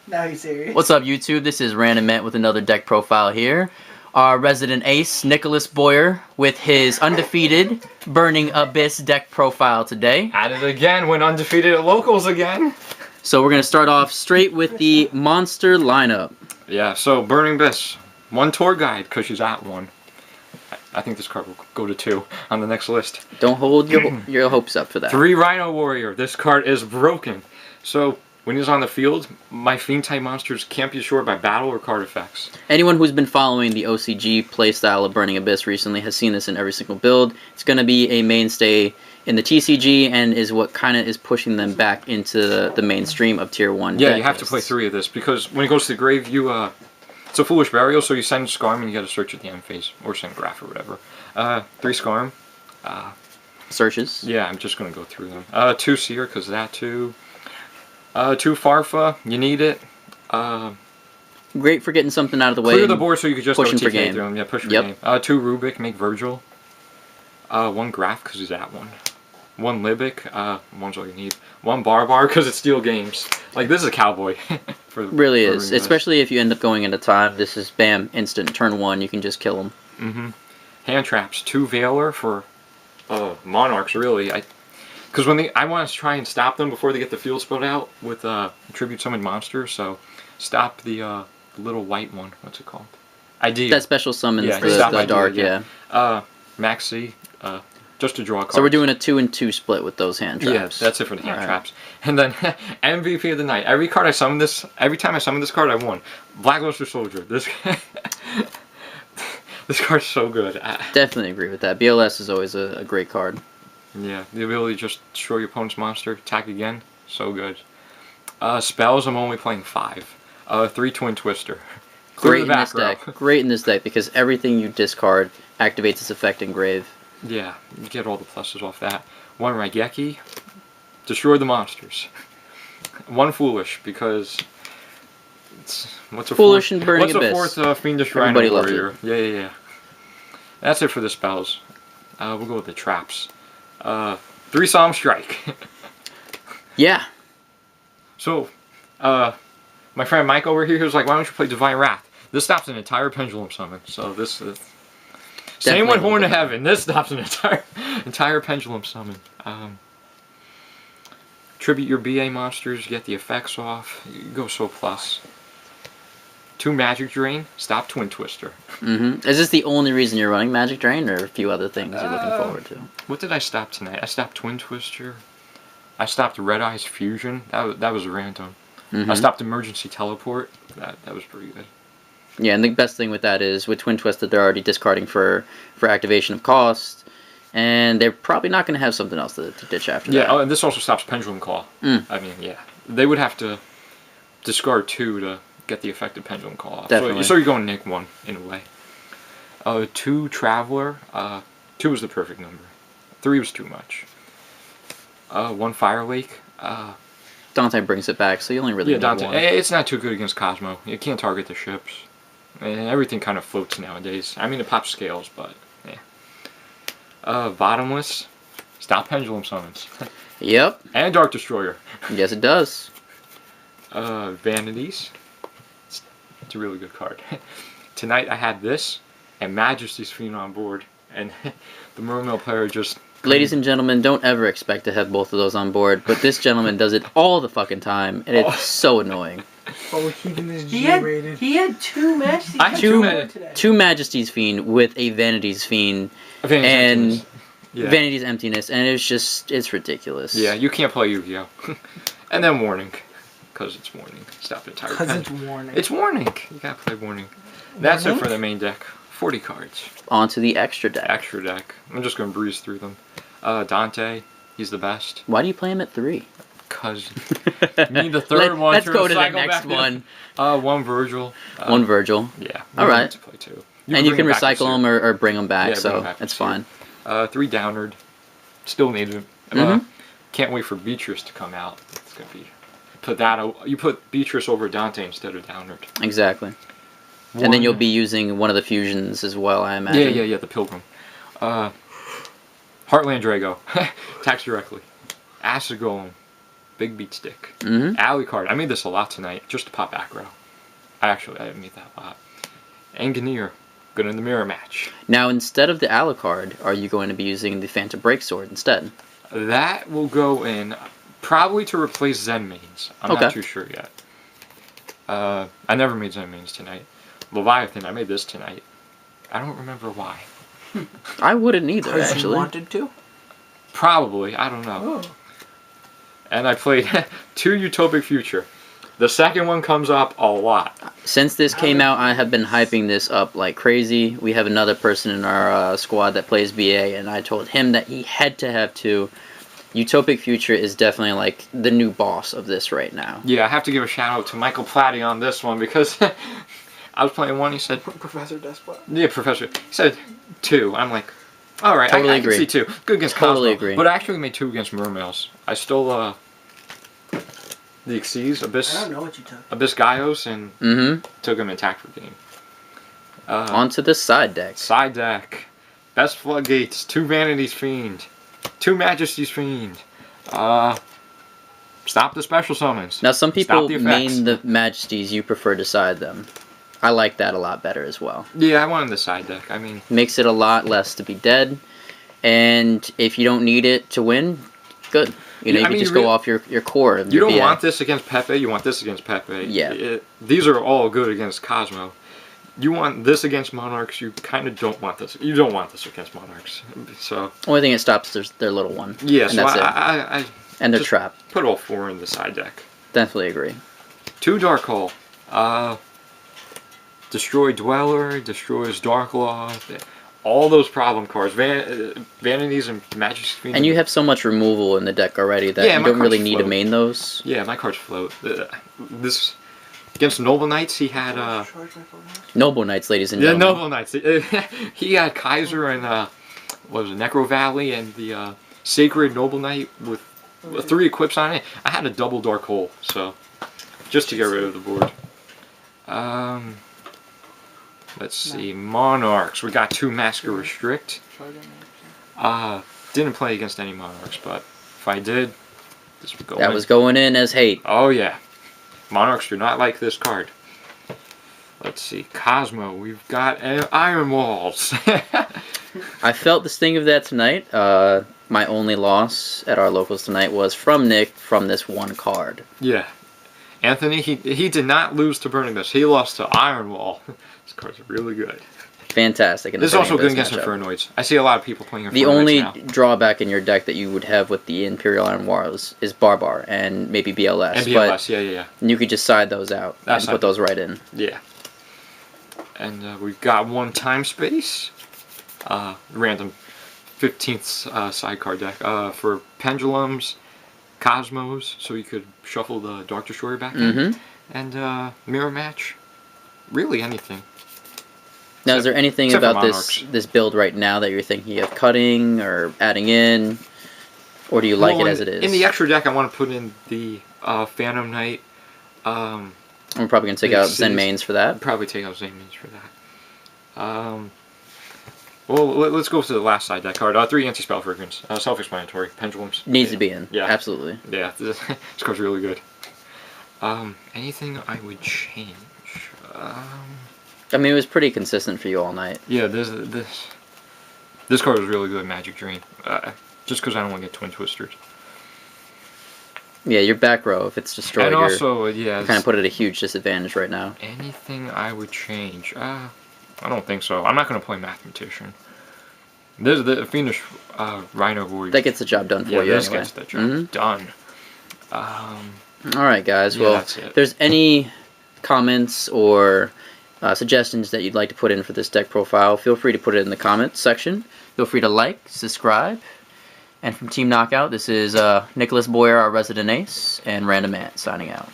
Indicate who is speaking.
Speaker 1: Now he's serious.
Speaker 2: What's up, YouTube? This is Random Met with another deck profile here. Our resident ace, Nicholas Boyer, with his undefeated Burning Abyss deck profile today.
Speaker 3: At it again, went undefeated at locals again.
Speaker 2: So we're going to start off straight with the monster lineup.
Speaker 3: Yeah, so Burning Abyss. One tour guide, because she's at one. I think this card will go to 2 on the next list.
Speaker 2: Don't hold your hopes up for that.
Speaker 3: 3 Rhino Warrior. This card is broken. So when he's on the field, my Fiend-type monsters can't be destroyed by battle or card effects.
Speaker 2: Anyone who's been following the OCG playstyle of Burning Abyss recently has seen this in every single build. It's going to be a mainstay in the TCG and is what kind of is pushing them back into the mainstream of Tier 1.
Speaker 3: Yeah, you have to play 3 of this because when it goes to the grave, it's a Foolish Burial, so you send Scarm and you get to search at the end phase, or send Graph or whatever. 3 Scarm.
Speaker 2: Searches.
Speaker 3: Yeah, I'm just going to go through them. 2 Seer, because that 2. 2 Farfa, you need it.
Speaker 2: Great for getting something out of the way.
Speaker 3: Clear the board so you can just
Speaker 2: pushing for
Speaker 3: OTK
Speaker 2: game.
Speaker 3: through them. Yeah, push for
Speaker 2: Yep.
Speaker 3: game. 2 Rubik, make Virgil. 1 Graph, because he's at 1. 1 Libic, 1's all you need. 1 Barbar, because it's Steel Games. Like, this is a cowboy.
Speaker 2: Really is. Especially if you end up going into time. This is, bam, instant. Turn 1, you can just kill them.
Speaker 3: Mm-hmm. Hand Traps, 2 Veiler for Monarchs, really. Because I want to try and stop them before they get the field spelled out with Tribute Summon Monsters, so stop the little white one. What's it called? ID.
Speaker 2: That special summons
Speaker 3: yeah,
Speaker 2: the dark, yeah.
Speaker 3: Maxi, just to draw a card.
Speaker 2: So we're doing a 2 and 2 split with those hand traps.
Speaker 3: Yeah, that's it for the hand traps. And then MVP of the night. Every time I summon this card, I won. Blackluster Soldier. This card's so good.
Speaker 2: Definitely agree with that. BLS is always a great card.
Speaker 3: Yeah, the ability to just destroy your opponent's monster, attack again, so good. Spells, I'm only playing 5. 3 Twin Twister.
Speaker 2: Great in this deck. Great in this deck because everything you discard activates its effect in grave.
Speaker 3: Yeah, you get all the pluses off that. 1 Raigeki, destroy the monsters. 1 Foolish, because what's a
Speaker 2: Foolish and Burning
Speaker 3: Abyss?
Speaker 2: Abyss.
Speaker 3: 4th Fiendish Rhino Warrior? Yeah. That's it for the spells. We'll go with the traps. 3 Psalm Strike.
Speaker 2: Yeah.
Speaker 3: So, my friend Mike over here was like, why don't you play Divine Wrath? This stops an entire Pendulum Summon. So this same with Horn of Heaven. This stops an entire Pendulum Summon. Tribute your BA monsters, get the effects off. You go so plus. 2 Magic Drain, stop Twin Twister.
Speaker 2: Mm-hmm. Is this the only reason you're running Magic Drain, or a few other things you're looking forward to?
Speaker 3: What did I stop tonight? I stopped Twin Twister. I stopped Red Eyes Fusion. That was random.
Speaker 2: Mm-hmm.
Speaker 3: I stopped Emergency Teleport. That was pretty good.
Speaker 2: Yeah, and the best thing with that is with Twin Twisted, they're already discarding for activation of cost, and they're probably not going to have something else to ditch after that.
Speaker 3: Yeah, oh, and this also stops Pendulum Call. I mean, yeah, they would have to discard 2 to get the effective Pendulum Call off.
Speaker 2: Definitely.
Speaker 3: So you're going Nick 1 in a way. 2 Traveler. 2 was the perfect number. 3 was too much. 1 Fire Lake.
Speaker 2: Dante brings it back, so you only really need
Speaker 3: Dante.
Speaker 2: 1.
Speaker 3: It's not too good against Cosmo. You can't target the ships. And everything kind of floats nowadays. I mean, it pops scales, but yeah. Bottomless. Stop Pendulum Summons.
Speaker 2: Yep.
Speaker 3: And Dark Destroyer.
Speaker 2: Yes, it does.
Speaker 3: Vanities. It's a really good card. Tonight I had this and Majesty's Fiend on board, and the Mermail player just...
Speaker 2: Ladies and gentlemen, don't ever expect to have both of those on board, but this gentleman does it all the fucking time, and it's so annoying.
Speaker 1: Oh, we're keeping this G-rated. He had 2 Majesties.
Speaker 3: I had
Speaker 2: 2 Majesty's Fiend with a Vanity's Fiend and Vanity's Emptiness, and it's ridiculous.
Speaker 3: Yeah, you can't play Yu-Gi-Oh! And then Warning. Because it's Warning. Stop entire
Speaker 1: Because it's Warning.
Speaker 3: It's Warning. You gotta play Warning. That's it for the main deck. 40 cards.
Speaker 2: On to the extra deck.
Speaker 3: Extra deck. I'm just gonna breeze through them. Dante, he's the best.
Speaker 2: Why do you play him at 3?
Speaker 3: Because need the third one.
Speaker 2: Let's go to the next one.
Speaker 3: 1 Virgil.
Speaker 2: 1 Virgil.
Speaker 3: Yeah.
Speaker 2: Alright.
Speaker 3: To play 2.
Speaker 2: And you can recycle them or bring them back,
Speaker 3: Yeah,
Speaker 2: so it's fine.
Speaker 3: 3 Downward. Still need him. Can't wait for Beatrice to come out. It's gonna be... You put Beatrice over Dante instead of Downward.
Speaker 2: Exactly. And then you'll be using one of the fusions as well, I imagine.
Speaker 3: Yeah, the Pilgrim. Heartland Drago. Attacks directly. Acid Golem. Big Beat Stick.
Speaker 2: Mm-hmm.
Speaker 3: Alley card. I made this a lot tonight, just to pop back row. I made that a lot. Engineer. Good in the mirror match.
Speaker 2: Now, instead of the Alucard, are you going to be using the Phantom Breaksword instead?
Speaker 3: That will go in probably to replace Zen mains. I'm not too sure yet. I never made Zen mains tonight. Leviathan, I made this tonight. I don't remember why.
Speaker 2: I wouldn't either,
Speaker 1: Because
Speaker 2: actually.
Speaker 1: you wanted to?
Speaker 3: Probably, I don't know.
Speaker 1: Oh.
Speaker 3: And I played 2 Utopic Future. The second one comes up a lot.
Speaker 2: Since this came out, I have been hyping this up like crazy. We have another person in our squad that plays BA, and I told him that he had to have 2. Utopic Future is definitely like the new boss of this right now.
Speaker 3: Yeah, I have to give a shout out to Michael Platty on this one because I was playing one. He said,
Speaker 1: Professor Despot.
Speaker 3: "Yeah, Professor." He said 2. I'm like, "All right,
Speaker 2: Totally
Speaker 3: I
Speaker 2: agree.
Speaker 3: can see 2. Good against
Speaker 2: Totally
Speaker 3: Cosmo."
Speaker 2: agree.
Speaker 3: But I actually made 2 against Mermails. I stole the Xyz,
Speaker 1: I don't know what you took.
Speaker 3: Abyss Gaios, and
Speaker 2: Mm-hmm.
Speaker 3: took him attack for game.
Speaker 2: Onto the side deck.
Speaker 3: Side deck. Best Floodgates. 2 Vanity's Fiend. 2 Majesty's Fiend. Stop the special summons.
Speaker 2: Now, some people
Speaker 3: Stop the effects.
Speaker 2: main the Majesties. You prefer to side them. I like that a lot better as well.
Speaker 3: Yeah, I wanted the side deck. I mean,
Speaker 2: Makes it a lot less to be dead. And if you don't need it to win, good. You know,
Speaker 3: Yeah,
Speaker 2: you can just go off your core of
Speaker 3: you
Speaker 2: your
Speaker 3: don't
Speaker 2: BA.
Speaker 3: want this against Pepe. You want this against Pepe.
Speaker 2: Yeah.
Speaker 3: These are all good against Cosmo. You want this against Monarchs. You kind of don't want this. You don't want this against Monarchs. So
Speaker 2: Only thing it stops is their little one.
Speaker 3: yeah,
Speaker 2: and
Speaker 3: so
Speaker 2: that's it.
Speaker 3: I
Speaker 2: And they're
Speaker 3: just
Speaker 2: trapped.
Speaker 3: put all 4 in the side deck.
Speaker 2: Definitely agree.
Speaker 3: 2 Dark Hole. Destroy Dweller, destroys Dark Law. All those problem cards. Vanities and Majesty's Fiend.
Speaker 2: And you have so much removal in the deck already that
Speaker 3: Yeah,
Speaker 2: you
Speaker 3: my
Speaker 2: don't really
Speaker 3: cards
Speaker 2: need to
Speaker 3: float.
Speaker 2: main those.
Speaker 3: Yeah, my cards float. This against Noble Knights, he had
Speaker 2: Noble Knights, ladies and
Speaker 3: yeah,
Speaker 2: gentlemen.
Speaker 3: Noble Knights. He had Kaiser and what was it, Necro Valley and the Sacred Noble Knight with 3 equips on it. I had a double Dark Hole, so just to get rid of the board. Let's see, Monarchs. We got 2 Masker Restrict. Didn't play against any Monarchs, but if I did, this would go in.
Speaker 2: That was going in as hate.
Speaker 3: Oh yeah. Monarchs do not like this card. Let's see, Cosmo. We've got Iron Walls.
Speaker 2: I felt the sting of that tonight. My only loss at our locals tonight was from Nick from this one card.
Speaker 3: Yeah. Anthony, he did not lose to Burning Abyss. He lost to Iron Wall. This card's really good.
Speaker 2: Fantastic. In the
Speaker 3: This is also
Speaker 2: Burning
Speaker 3: good
Speaker 2: Abyss
Speaker 3: against
Speaker 2: matchup.
Speaker 3: Infernoids. I see a lot of people playing Infernoids
Speaker 2: The only
Speaker 3: now.
Speaker 2: drawback in your deck that you would have with the Imperial Iron Wars is Barbar and maybe BLS.
Speaker 3: And BLS, yeah.
Speaker 2: But you could just side those out
Speaker 3: That's
Speaker 2: and put those right in.
Speaker 3: Yeah. And we've got 1 Time Space. Random 15th sidecar deck. For Pendulums, Cosmos, so you could shuffle the Dark Destroyer back in. And Mirror Match. Really anything.
Speaker 2: Now, is there anything
Speaker 3: except for
Speaker 2: about this build right now that you're thinking of cutting or adding in? Or do you like it as it is?
Speaker 3: In the extra deck, I want to put in the Phantom Knight.
Speaker 2: I'm probably going to take out Zen mains for that.
Speaker 3: Probably take out Zen mains for that. Well, let's go to the last side deck card. 3 Anti-Spell Fragments. Self-explanatory. Pendulums.
Speaker 2: Needs to be in.
Speaker 3: Yeah.
Speaker 2: Absolutely.
Speaker 3: Yeah, this card's really good. Anything I would change?
Speaker 2: I mean, it was pretty consistent for you all night.
Speaker 3: Yeah, this card is really good. Magic Dream. Just because I don't want to get Twin Twisters.
Speaker 2: Yeah, your back row, if it's destroyed,
Speaker 3: And also, yeah,
Speaker 2: kind of put it at a huge disadvantage right now.
Speaker 3: anything I would change? I don't think so. I'm not going to play Mathematician. This is the Fiendish Rhino Void.
Speaker 2: That gets the job done for you
Speaker 3: this
Speaker 2: anyway.
Speaker 3: gets the job done.
Speaker 2: All right, guys.
Speaker 3: Yeah,
Speaker 2: Well,
Speaker 3: that's it.
Speaker 2: if there's any comments or suggestions that you'd like to put in for this deck profile, feel free to put it in the comments section. Feel free to like, subscribe. And from Team Knockout, this is Nicholas Boyer, our resident ace, and Random Ant signing out.